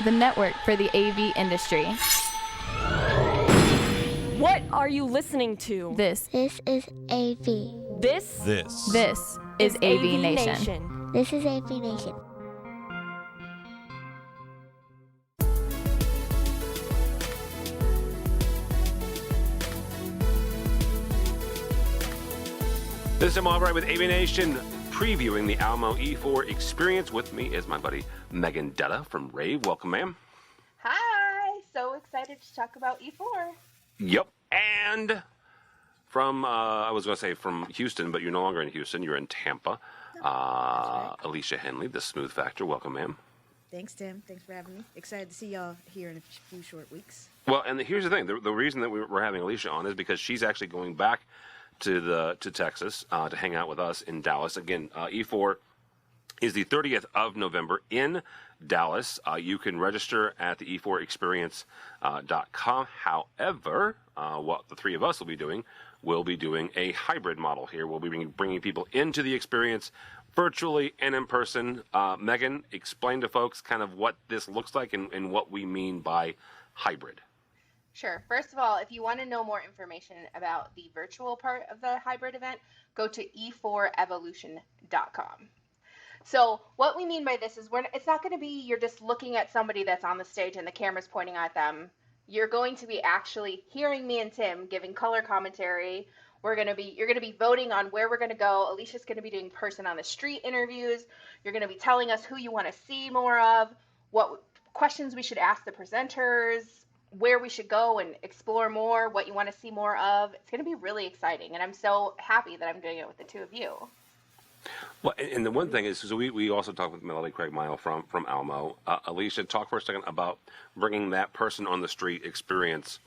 the network for the AV industry. What are you listening to? This This is AV. This is AVNation. This is AVNation. This is Tim Albright with AVNation, previewing the Almo E4 Experience. With me is my buddy Megan Detta from Rave. Welcome, ma'am. Hi, so excited to talk about E4. Yep. And from, I was going to say from Houston, but you're no longer in Houston. You're in Tampa. Right. Alesia Henley, the Smooth Factor. Welcome, ma'am. Thanks, Tim. Thanks for having me. Excited to see y'all here in a few short weeks. Well, and here's the thing. The reason that we're having Alesia on is because she's actually going back to Texas to hang out with us in Dallas. Again, E4 is the 30th of November in Dallas. You can register at the e4experience.com. However, what the three of us will be doing a hybrid model here. We'll be bringing people into the experience virtually and in person. Megan, explain to folks kind of what this looks like and what we mean by hybrid. Sure. First of all, if you want to know more information about the virtual part of the hybrid event, go to e4evolution.com. So what we mean by this is it's not going to be you're just looking at somebody that's on the stage and the camera's pointing at them. You're going to be actually hearing me and Tim giving color commentary. You're going to be voting on where we're going to go. Alicia's going to be doing person on the street interviews. You're going to be telling us who you want to see more of, what questions we should ask the presenters, where we should go and explore more, what you want to see more of. It's going to be really exciting, and I'm so happy that I'm doing it with the two of you. Well, and the one thing is, so we also talked with Melody Craig Mile from Almo. Alesia, talk for a second about bringing that person on the street experience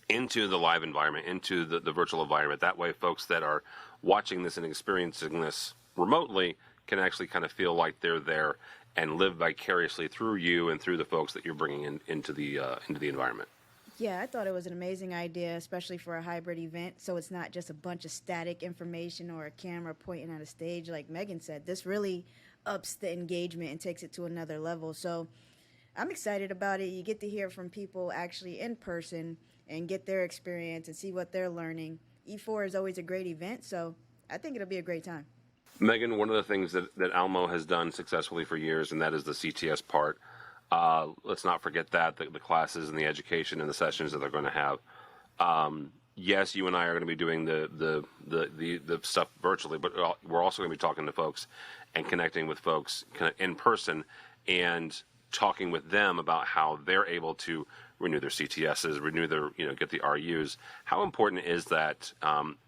into the live environment, into the virtual environment. That way, folks that are watching this and experiencing this remotely can actually kind of feel like they're there and live vicariously through you and through the folks that you're bringing into the environment. Yeah, I thought it was an amazing idea, especially for a hybrid event. So it's not just a bunch of static information or a camera pointing at a stage. Like Megan said, this really ups the engagement and takes it to another level. So I'm excited about it. You get to hear from people actually in person and get their experience and see what they're learning. E4 is always a great event, so I think it'll be a great time. Megan, one of the things that Almo has done successfully for years, and that is the CTS part. Let's not forget that, the classes and the education and the sessions that they're going to have. Yes, you and I are going to be doing the stuff virtually, but we're also going to be talking to folks and connecting with folks kind of in person and talking with them about how they're able to renew their CTSs, renew their, get the RUs. How important is that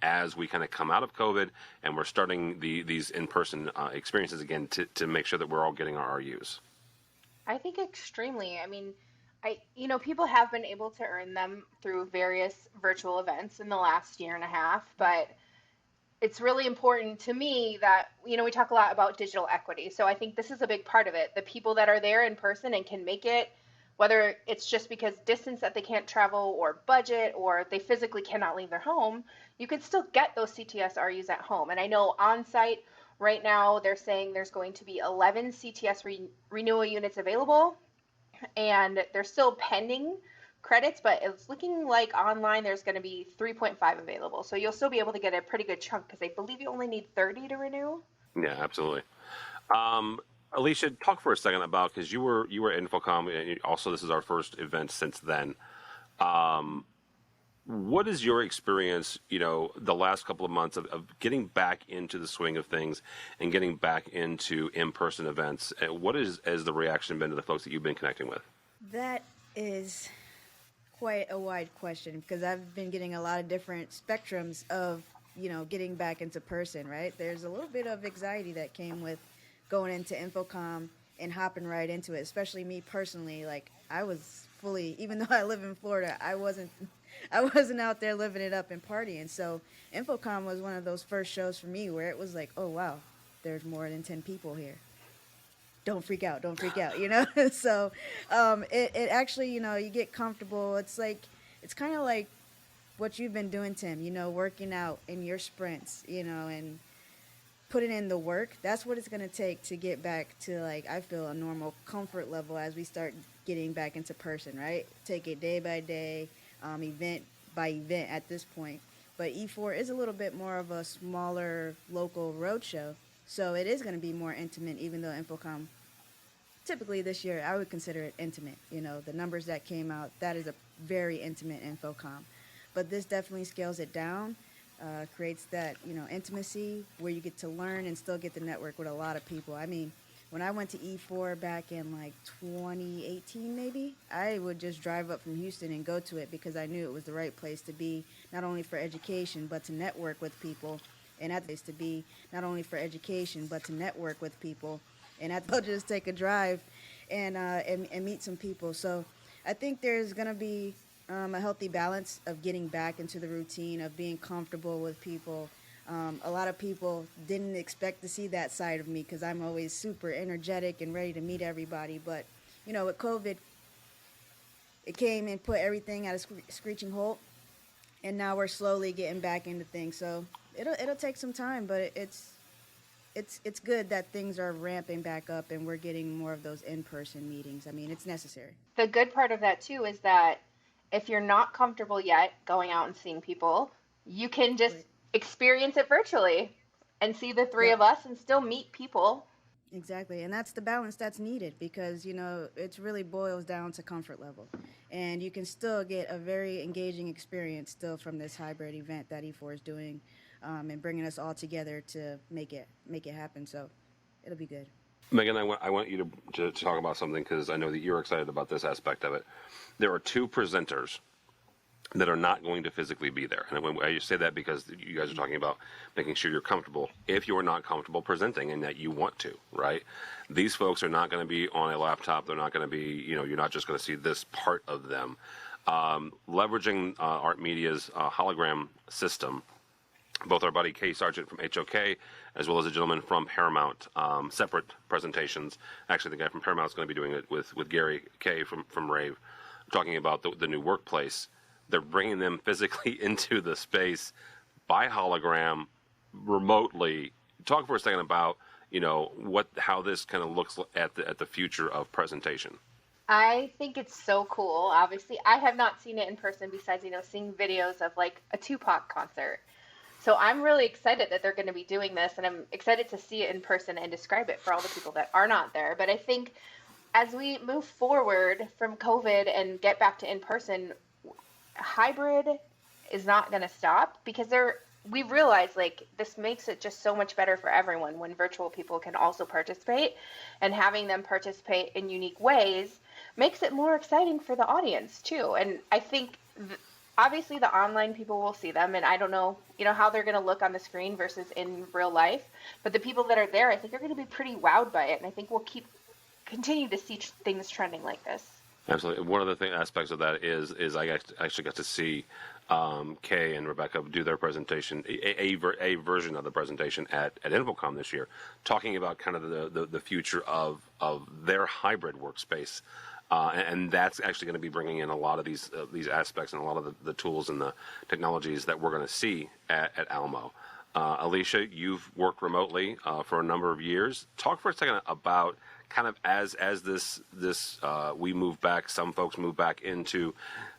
as we kind of come out of COVID and we're starting these in-person experiences again to make sure that we're all getting our RUs? I think extremely. I mean, people have been able to earn them through various virtual events in the last year and a half, but it's really important to me that, we talk a lot about digital equity. So I think this is a big part of it. The people that are there in person and can make it, whether it's just because distance that they can't travel or budget or they physically cannot leave their home, you can still get those CTS RUs at home. And I know on site right now they're saying there's going to be 11 CTS renewal units available, and they're still pending credits, but it's looking like online there's going to be 3.5 available. So you'll still be able to get a pretty good chunk because I believe you only need 30 to renew. Yeah, absolutely. Alesia, talk for a second about, because you were at InfoComm, and also this is our first event since then. What is your experience, the last couple of months of getting back into the swing of things and getting back into in-person events? What has the reaction been to the folks that you've been connecting with? That is quite a wide question because I've been getting a lot of different spectrums of, getting back into person, right? There's a little bit of anxiety that came with going into InfoComm and hopping right into it, especially me personally. Like, I was fully, even though I live in Florida, I wasn't out there living it up and partying. So InfoComm was one of those first shows for me where it was like, oh, wow, there's more than 10 people here. Don't freak out, So it actually, you get comfortable. It's kind of like what you've been doing, Tim, working out in your sprints, and putting in the work, that's what it's going to take to get back to, like, I feel a normal comfort level as we start getting back into person, right? Take it day by day, event by event at this point. But E4 is a little bit more of a smaller local roadshow, so it is going to be more intimate, even though InfoComm, typically this year, I would consider it intimate. You know, the numbers that came out, that is a very intimate InfoComm. But this definitely scales it down, creates that, you know, intimacy where you get to learn and still get to network with a lot of people. I mean, when I went to E4 back in like 2018 maybe, I would just drive up from Houston and go to it because I knew it was the right place to be, not only for education, but to network with people. And at the place to be, not only for education, but to network with people. And I'll just take a drive and meet some people. So I think there's going to be a healthy balance of getting back into the routine, of being comfortable with people. A lot of people didn't expect to see that side of me because I'm always super energetic and ready to meet everybody. But, you know, with COVID, it came and put everything at a screeching halt. And now we're slowly getting back into things. So it'll take some time, but it's good that things are ramping back up and we're getting more of those in-person meetings. I mean, it's necessary. The good part of that too is that if you're not comfortable yet going out and seeing people, you can just experience it virtually and see the three of us and still meet people. Exactly. And that's the balance that's needed because, you know, it really boils down to comfort level. And you can still get a very engaging experience still from this hybrid event that E4 is doing and bringing us all together to make it happen. So it'll be good. Megan, I want you to talk about something because I know that you're excited about this aspect of it. There are two presenters that are not going to physically be there. And I say that because you guys are talking about making sure you're comfortable. If you're not comfortable presenting and that you want to, right? These folks are not going to be on a laptop. They're not going to be, you know, you're not just going to see this part of them. Leveraging Art Media's hologram system, both our buddy Kay Sargent from HOK, as well as a gentleman from Paramount, separate presentations. Actually, the guy from Paramount is going to be doing it with Gary Kay from Rave, talking about the new workplace. They're bringing them physically into the space by hologram, remotely. Talk for a second about, you know, how this kind of looks at the future of presentation. I think it's so cool. Obviously, I have not seen it in person besides, you know, seeing videos of like a Tupac concert. So I'm really excited that they're going to be doing this, and I'm excited to see it in person and describe it for all the people that are not there. But I think as we move forward from COVID and get back to in person, hybrid is not going to stop because we realize like this makes it just so much better for everyone when virtual people can also participate, and having them participate in unique ways makes it more exciting for the audience too. And I think obviously the online people will see them, and I don't know, you know, how they're going to look on the screen versus in real life, but the people that are there, I think are going to be pretty wowed by it, and I think we'll continue to see things trending like this. Absolutely. One of the aspects of that is I actually got to see Kay and Rebecca do their presentation, a version of the presentation at InfoComm this year, talking about kind of the future of their hybrid workspace. And that's actually going to be bringing in a lot of these aspects and a lot of the tools and the technologies that we're going to see at Almo. Alesia, you've worked remotely for a number of years. Talk for a second about kind of as this we move back, some folks move back into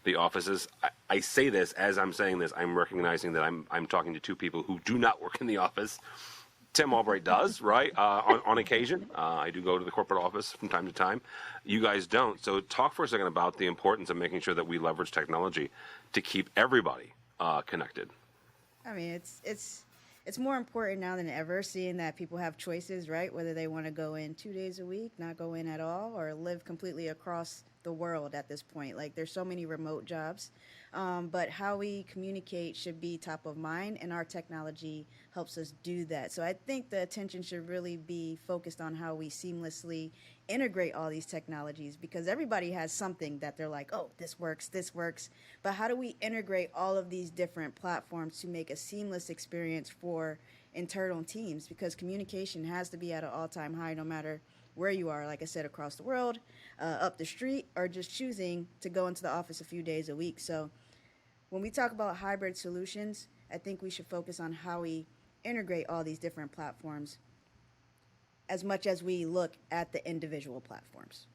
the offices. I say this as I'm saying this, I'm recognizing that I'm talking to two people who do not work in the office. Tim Albright does, right? On occasion. I do go to the corporate office from time to time. You guys don't. So talk for a second about the importance of making sure that we leverage technology to keep everybody connected. I mean, it's more important now than ever, seeing that people have choices, right? Whether they want to go in 2 days a week, not go in at all, or live completely across the world at this point. Like, there's so many remote jobs. But how we communicate should be top of mind, and our technology helps us do that. So I think the attention should really be focused on how we seamlessly integrate all these technologies, because everybody has something that they're like, oh, this works. But how do we integrate all of these different platforms to make a seamless experience for internal teams? Because communication has to be at an all-time high no matter where you are, like I said, across the world, up the street, or just choosing to go into the office a few days a week. So when we talk about hybrid solutions, I think we should focus on how we integrate all these different platforms as much as we look at the individual platforms.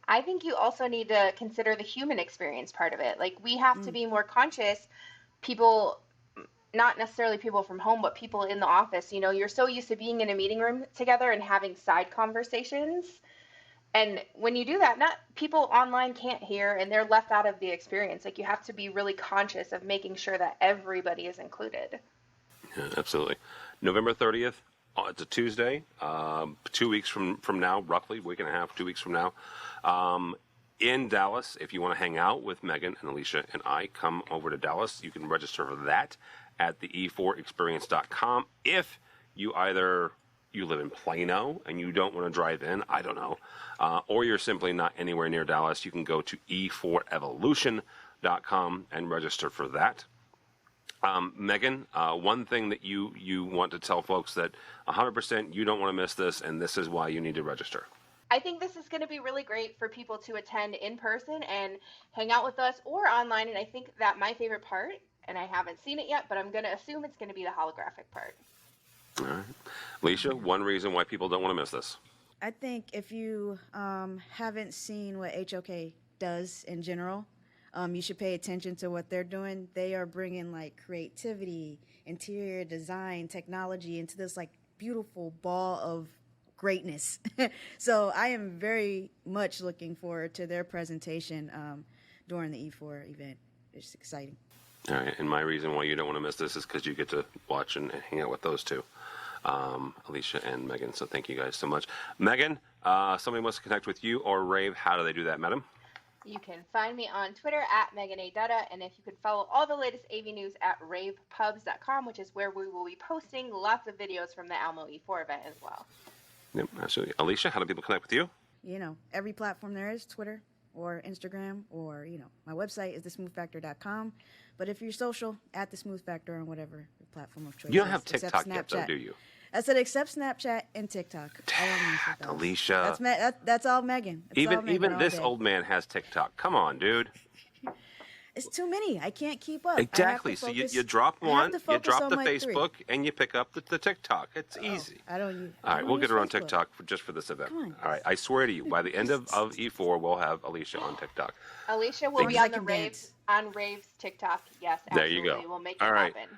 I think you also need to consider the human experience part of it. Like, we have to be more conscious, people, not necessarily people from home, but people in the office. You know, you're so used to being in a meeting room together and having side conversations. And when you do that, not people online can't hear and they're left out of the experience. Like, you have to be really conscious of making sure that everybody is included. Yeah, absolutely. November 30th, it's a Tuesday, 2 weeks from now, roughly, week and a half, 2 weeks from now. In Dallas, if you want to hang out with Megan and Alesia and I, come over to Dallas. You can register for that at the E4Experience.com. If you live in Plano and you don't want to drive in, I don't know, or you're simply not anywhere near Dallas, you can go to E4Evolution.com and register for that. Megan, one thing that you want to tell folks that 100% you don't want to miss this, and this is why you need to register. I think this is going to be really great for people to attend in person and hang out with us or online. And I think that my favorite part, and I haven't seen it yet, but I'm going to assume it's going to be the holographic part. All right. Alesia, one reason why people don't want to miss this. I think if you haven't seen what HOK does in general, you should pay attention to what they're doing. They are bringing like creativity, interior design, technology into this like beautiful ball of greatness. So I am very much looking forward to their presentation during the E4 event. It's exciting. All right, and my reason why you don't want to miss this is because you get to watch and hang out with those two, Alesia and Megan. So thank you guys so much. Megan, somebody wants to connect with you or Rave. How do they do that, madam? You can find me on Twitter at Megan A. Dutta, and if you could follow all the latest AV news at ravepubs.com, which is where we will be posting lots of videos from the Almo E4 event as well. Yep, absolutely. Alesia, how do people connect with you? You know, every platform there is, Twitter or Instagram, or, you know, my website is thesmoothfactor.com. But if you're social, at the Smooth Factor on whatever your platform of choice. You don't have except TikTok yet, though, Snapchat. do you? I said except Snapchat and TikTok. I don't use those. Alesia. That's all Megan. That's all Megan Even all this day. old man has TikTok. Come on, dude. It's too many. I can't keep up. Exactly. So you drop one, you drop the my Facebook, and you pick up the TikTok. It's easy. I don't use. All right, we'll get her on TikTok just for this event. Come on. All right, I swear to you, by the end of E4, we'll have Alesia on TikTok. Alesia will be I on the can Rave's TikTok. Yes, absolutely. There you go. We'll make it All right. happen.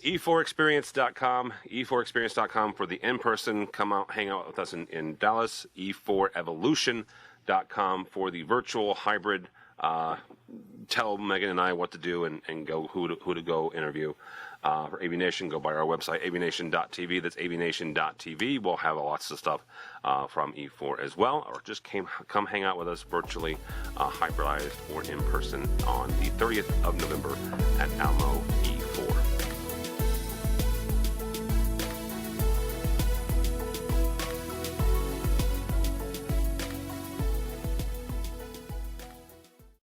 E4Experience.com, E4Experience.com for the in-person. Come out, hang out with us in Dallas. E4Evolution.com for the virtual hybrid. Tell Megan and I what to do and go who to go interview. For AVNation, go by our website, AVNation.tv. That's AVNation.tv. We'll have lots of stuff from E4 as well. Or just come hang out with us virtually, hybridized or in person on the 30th of November at Almo